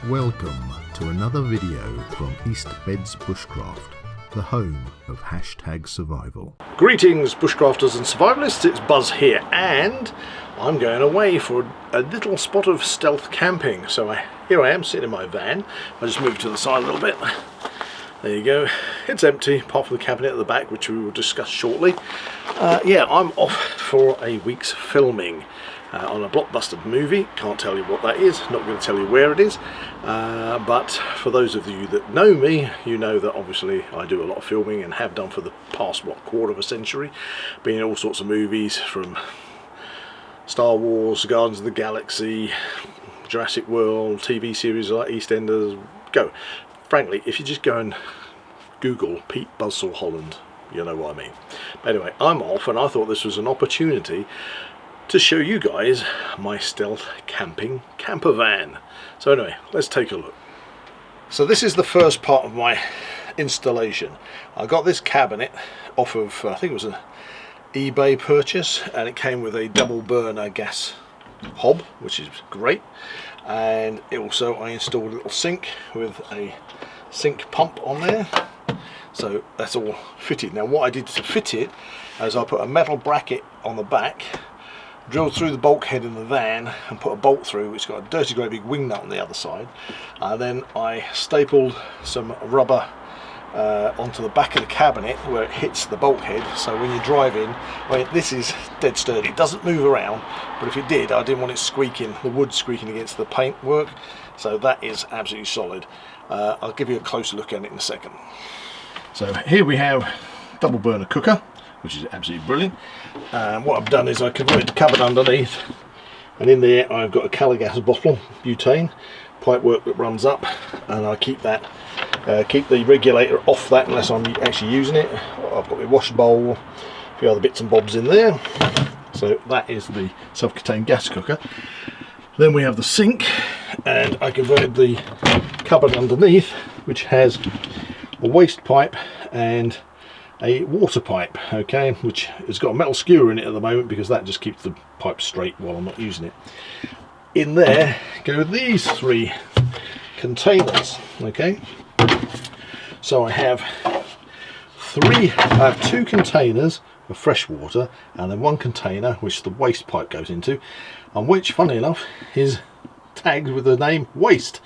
Welcome to another video from East Beds Bushcraft, the home of #survival. Greetings bushcrafters and survivalists, it's Buzz here and I'm going away for a little spot of stealth camping. So here I am sitting in my van. I just moved to the side a little bit. There you go, it's empty apart from the cabinet at the back, which we will discuss shortly. Yeah, I'm off for a week's filming on a blockbuster movie. Can't tell you what that is, not going to tell you where it is, but for those of you that know me, you know that obviously I do a lot of filming and have done for the past quarter of a century, been in all sorts of movies from Star Wars, Guardians of the Galaxy, Jurassic World, TV series like EastEnders, go. Frankly, if you just go and Google Pete Buzzsaw Holland, you know what I mean. But anyway, I'm off and I thought this was an opportunity to show you guys my stealth camping camper van. So anyway, let's take a look. So this is the first part of my installation. I got this cabinet off of, I think it was an eBay purchase, and it came with a double burner gas hob, which is great. And also I installed a little sink with a sink pump on there. So that's all fitted. Now what I did to fit it is I put a metal bracket on the back, drilled through the bulkhead in the van and put a bolt through, which got a dirty great big wing nut on the other side. Then I stapled some rubber onto the back of the cabinet where it hits the bulkhead, so when you drive in, I mean, this is dead sturdy, it doesn't move around, but if it did, I didn't want it squeaking, the wood squeaking against the paint work, so that is absolutely solid. I'll give you a closer look at it in a second. So here we have double burner cooker, which is absolutely brilliant. What I've done is I converted the cupboard underneath, and in there I've got a colour gas bottle, butane, pipework that runs up, and I keep that, keep the regulator off that unless I'm actually using it. I've got my wash bowl, a few other bits and bobs in there. So that is the self-contained gas cooker. Then we have the sink, and I converted the cupboard underneath, which has a waste pipe and a water pipe, okay, which has got a metal skewer in it at the moment because that just keeps the pipe straight while I'm not using it. In there go these three containers, okay. So I have two containers of fresh water, and then one container which the waste pipe goes into, and which, funny enough, is tagged with the name waste,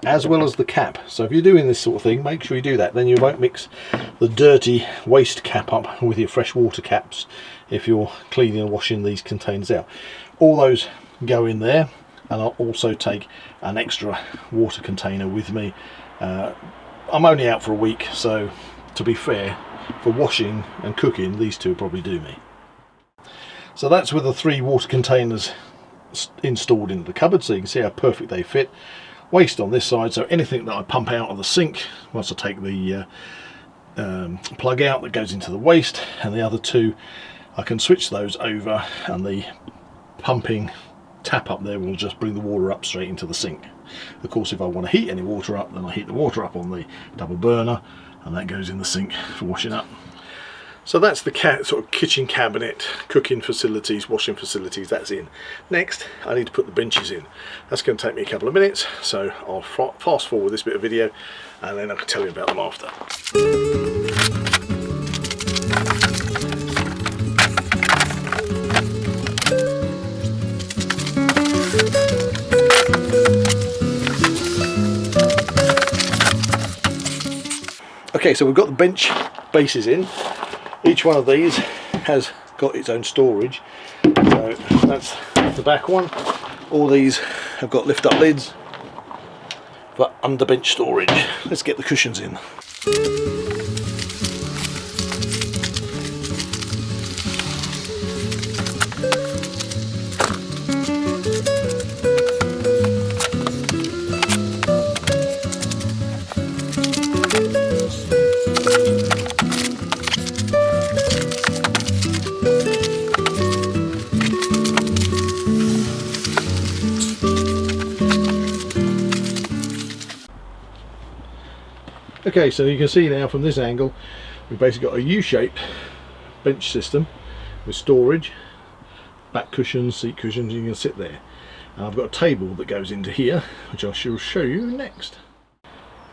as well as the cap. So if you're doing this sort of thing, make sure you do that, then you won't mix the dirty waste cap up with your fresh water caps if you're cleaning and washing these containers out. All those go in there, and I'll also take an extra water container with me. I'm only out for a week, so to be fair, for washing and cooking, these two probably do me. So that's with the three water containers installed into the cupboard, so you can see how perfect they fit. Waste on this side, so anything that I pump out of the sink, once I take the plug out, that goes into the waste, and the other two I can switch those over, and the pumping tap up there will just bring the water up straight into the sink. Of course, if I want to heat any water up, then I heat the water up on the double burner, and that goes in the sink for washing up. So that's the sort of kitchen cabinet, cooking facilities, washing facilities, that's in. Next, I need to put the benches in. That's going to take me a couple of minutes, so I'll fast forward this bit of video and then I can tell you about them after. Okay, so we've got the bench bases in. Each one of these has got its own storage. So that's the back one. All these have got lift up lids for under bench storage. Let's get the cushions in. Okay, so you can see now from this angle we've basically got a U-shaped bench system with storage, back cushions, seat cushions, you can sit there. And I've got a table that goes into here, which I shall show you next.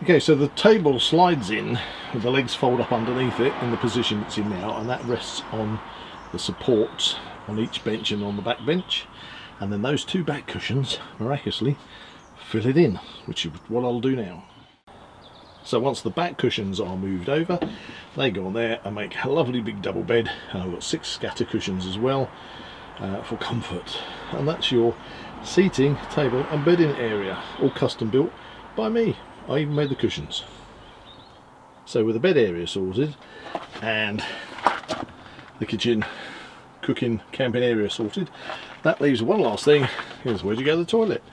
Okay, so the table slides in with the legs fold up underneath it in the position it's in now, and that rests on the supports on each bench and on the back bench, and then those two back cushions miraculously fill it in, which is what I'll do now. So once the back cushions are moved over, they go on there and make a lovely big double bed, and I've got 6 scatter cushions as well for comfort. And that's your seating, table and bedding area, all custom built by me. I even made the cushions. So with the bed area sorted and the kitchen, cooking, camping area sorted, that leaves one last thing. Here's where you go to the toilet.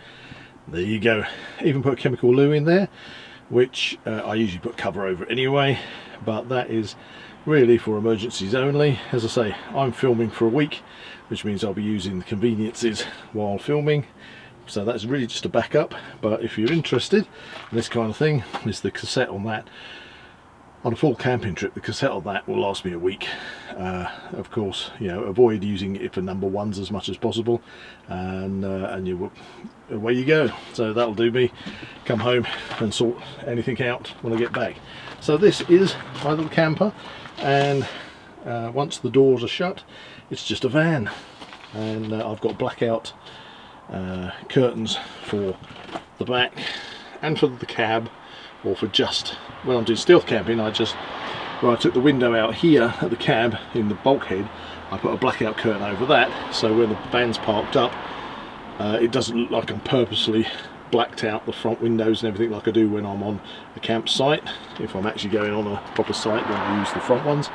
There you go. Even put a chemical loo in there, which I usually put cover over it anyway, but that is really for emergencies only. As I say, I'm filming for a week, which means I'll be using the conveniences while filming, so that's really just a backup. But if you're interested in this kind of thing, there's the cassette on that. On a full camping trip, the cassette on that will last me a week. Of course, you know, avoid using it for number ones as much as possible, and away you go. So that'll do me. Come home and sort anything out when I get back. So this is my little camper, and once the doors are shut, it's just a van, and I've got blackout curtains for the back and for the cab, or for just when I'm doing stealth camping. I took the window out here at the cab in the bulkhead, I put a blackout curtain over that, so when the van's parked up, it doesn't look like I'm purposely blacked out the front windows and everything like I do when I'm on a campsite. If I'm actually going on a proper site, then I use the front ones.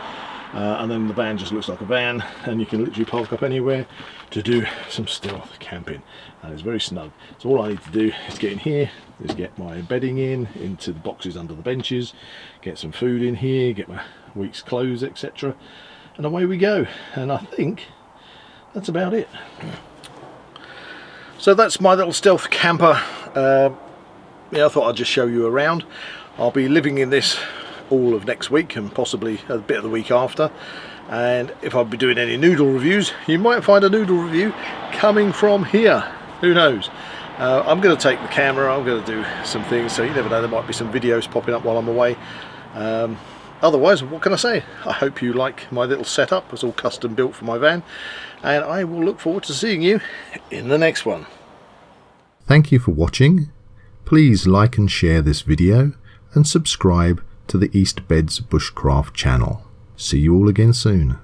And then the van just looks like a van, and you can literally park up anywhere to do some stealth camping, and it's very snug. So all I need to do is get in here, is get my bedding into the boxes under the benches, get some food in here, get my week's clothes, etc., and away we go. And I think that's about it. So that's my little stealth camper. Yeah, I thought I'd just show you around. I'll be living in this all of next week and possibly a bit of the week after, and if I'll be doing any noodle reviews, you might find a noodle review coming from here, who knows. I'm going to take the camera, I'm going to do some things, so you never know, there might be some videos popping up while I'm away. Otherwise, what can I say? I hope you like my little setup. It's all custom built for my van, and I will look forward to seeing you in the next one. Thank you for watching. Please like and share this video and subscribe to the East Beds Bushcraft channel. See you all again soon.